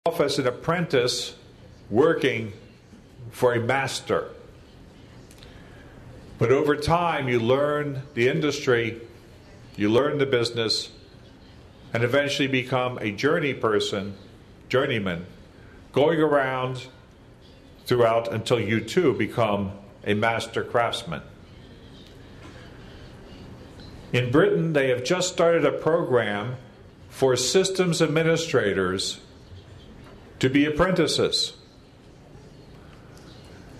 off as an apprentice working for a master. But over time, you learn the industry, you learn the business, and eventually become a journeyman, going around throughout until you too become a master craftsman. In Britain, they have just started a program for systems administrators to be apprentices.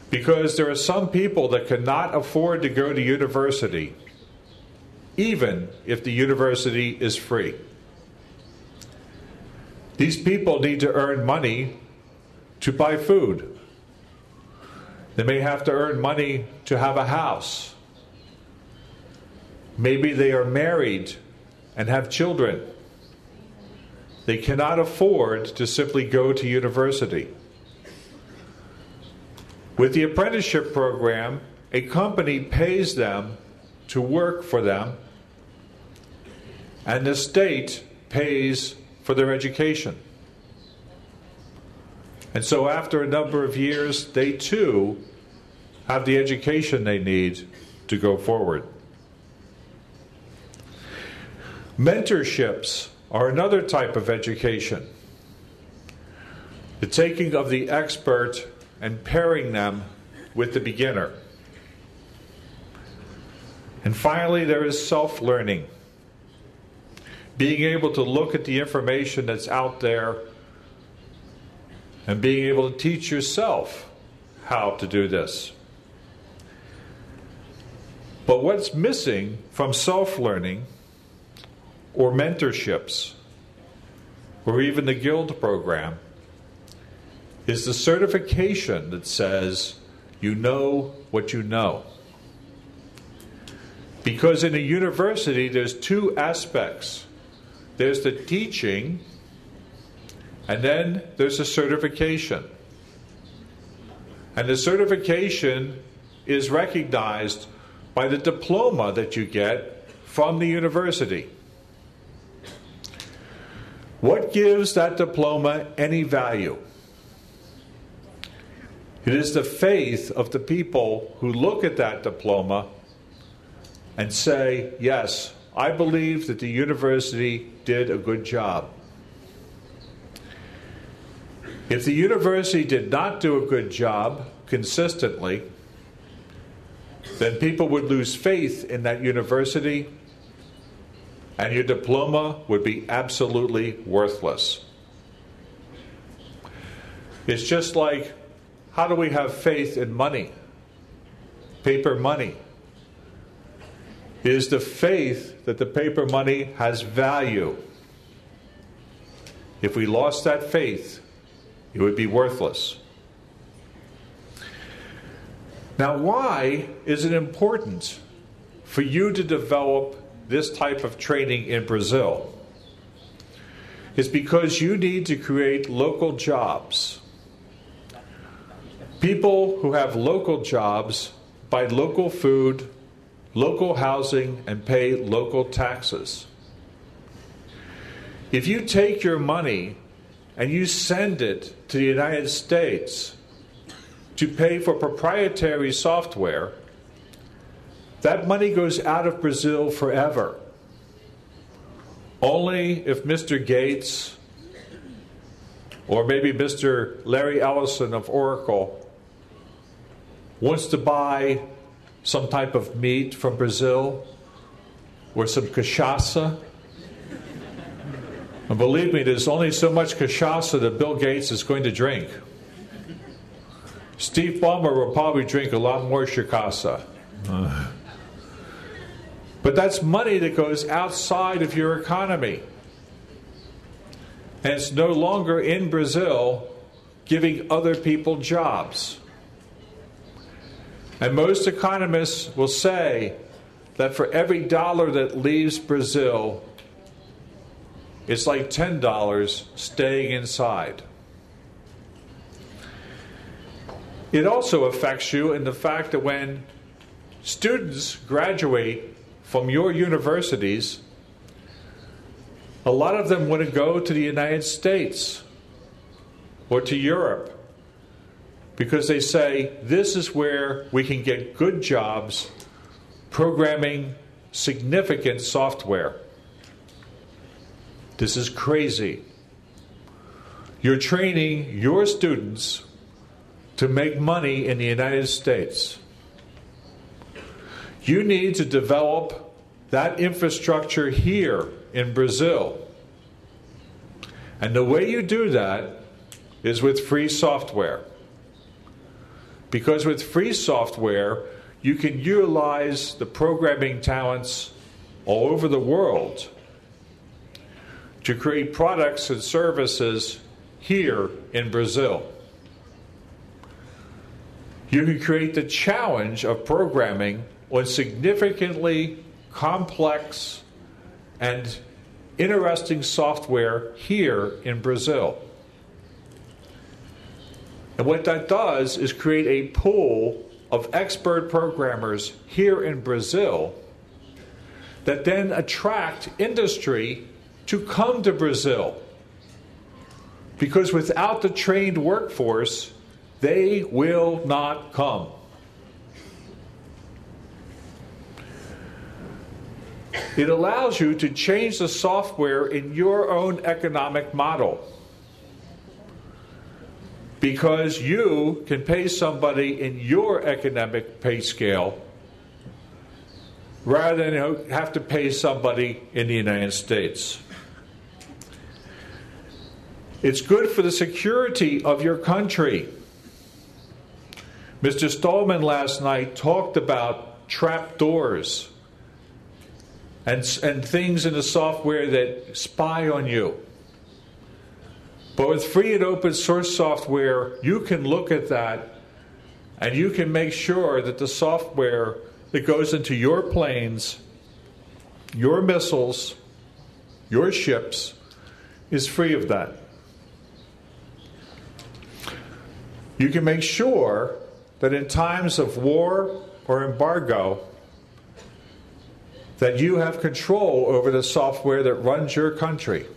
Because there are some people that cannot afford to go to university, even if the university is free. These people need to earn money to buy food. They may have to earn money to have a house. Maybe they are married and have children. They cannot afford to simply go to university. With the apprenticeship program, a company pays them to work for them, and the state pays for their education. And so after a number of years, they too have the education they need to go forward. Mentorships are another type of education. The taking of the expert and pairing them with the beginner. And finally, there is self-learning. Being able to look at the information that's out there and being able to teach yourself how to do this. But what's missing from self-learning or mentorships or even the guild program is the certification that says you know what you know. Because in a university, there's two aspects. There's the teaching, and then there's a certification. And the certification is recognized by the diploma that you get from the university. What gives that diploma any value? It is the faith of the people who look at that diploma and say, yes, I believe that the university did a good job. If the university did not do a good job consistently, then people would lose faith in that university, and your diploma would be absolutely worthless. It's just like, how do we have faith in money? Paper money. It is the faith that the paper money has value. If we lost that faith, it would be worthless. Now, why is it important for you to develop this type of training in Brazil? It's because you need to create local jobs. People who have local jobs buy local food, local housing, and pay local taxes. If you take your money and you send it to the United States to pay for proprietary software, that money goes out of Brazil forever. Only if Mr. Gates or maybe Mr. Larry Ellison of Oracle wants to buy some type of meat from Brazil or some cachaça. And believe me, there's only so much cachaça that Bill Gates is going to drink. Steve Ballmer will probably drink a lot more cachaça. But that's money that goes outside of your economy. And it's no longer in Brazil giving other people jobs. And most economists will say that for every dollar that leaves Brazil, it's like $10 staying inside. It also affects you in the fact that when students graduate from your universities, a lot of them want to go to the United States or to Europe, because they say this is where we can get good jobs programming significant software. This is crazy. You're training your students to make money in the United States. You need to develop that infrastructure here in Brazil. And the way you do that is with free software. Because with free software, you can utilize the programming talents all over the world to create products and services here in Brazil. You can create the challenge of programming on significantly complex and interesting software here in Brazil. And what that does is create a pool of expert programmers here in Brazil that then attract industry to come to Brazil. Because without the trained workforce, they will not come. It allows you to change the software in your own economic model. Because you can pay somebody in your economic pay scale rather than have to pay somebody in the United States. It's good for the security of your country. Mr. Stallman last night talked about trapdoors and things in the software that spy on you. But with free and open source software, you can look at that and you can make sure that the software that goes into your planes, your missiles, your ships, is free of that. You can make sure that in times of war or embargo, that you have control over the software that runs your country.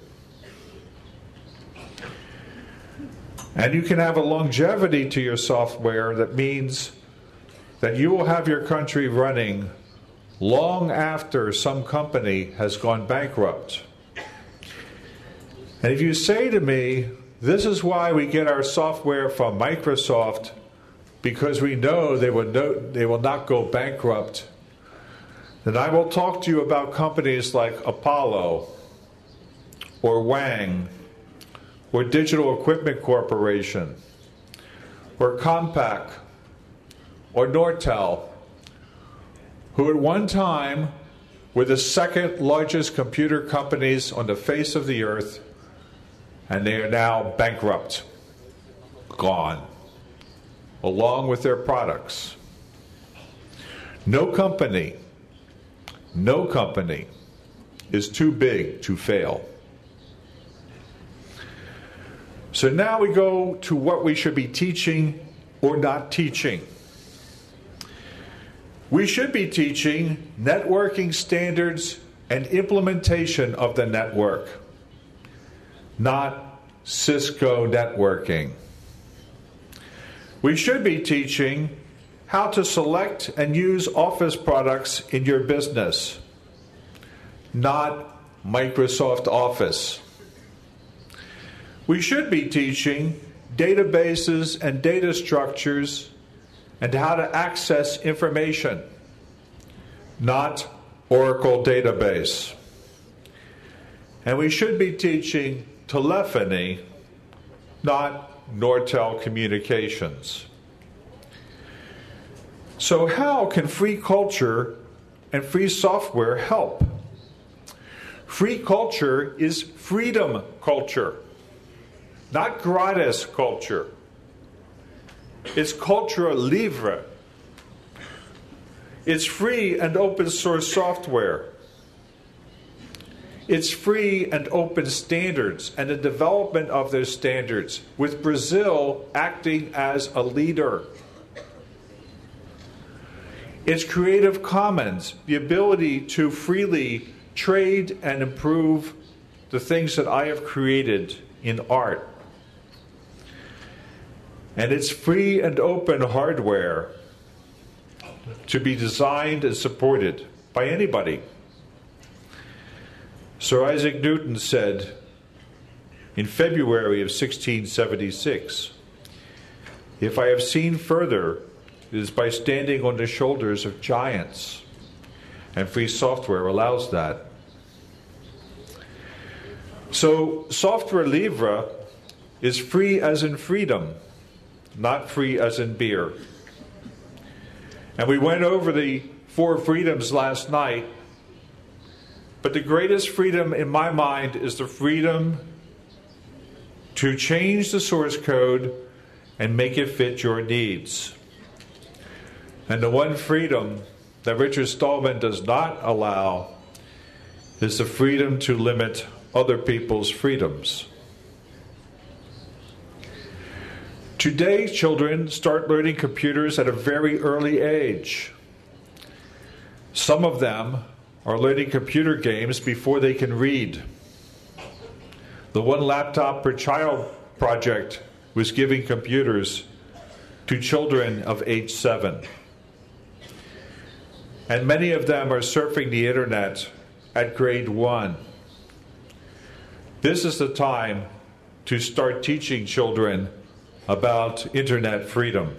And you can have a longevity to your software that means that you will have your country running long after some company has gone bankrupt. And if you say to me, this is why we get our software from Microsoft, because we know they will not go bankrupt, then I will talk to you about companies like Apollo or Wang or Digital Equipment Corporation or Compaq or Nortel, who at one time were the second largest computer companies on the face of the earth, and they are now bankrupt, gone, along with their products. No company is too big to fail. So now we go to what we should be teaching or not teaching. We should be teaching networking standards and implementation of the network, not Cisco networking. We should be teaching how to select and use Office products in your business, not Microsoft Office. We should be teaching databases and data structures and how to access information, not Oracle database. And we should be teaching telephony, not Nortel communications. So how can free culture and free software help? Free culture is freedom culture, not gratis culture. It's cultura libre. It's free and open source software. It's free and open standards and the development of those standards, with Brazil acting as a leader. It's Creative Commons, the ability to freely trade and improve the things that I have created in art. And it's free and open hardware to be designed and supported by anybody. Sir Isaac Newton said in February of 1676, "If I have seen further, it is by standing on the shoulders of giants." And free software allows that. So, software livre is free as in freedom, not free as in beer. And we went over the 4 freedoms last night, but the greatest freedom in my mind is the freedom to change the source code and make it fit your needs. And the one freedom that Richard Stallman does not allow is the freedom to limit other people's freedoms. Today, children start learning computers at a very early age. Some of them are learning computer games before they can read. The One Laptop Per Child project was giving computers to children of age 7. And many of them are surfing the internet at grade 1. This is the time to start teaching children about internet freedom.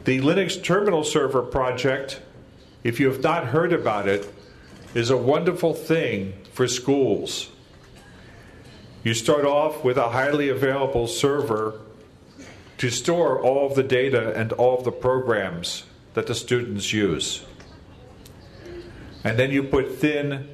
The Linux Terminal Server project, if you have not heard about it, is a wonderful thing for schools. You start off with a highly available server to store all of the data and all of the programs that the students use. And then you put thin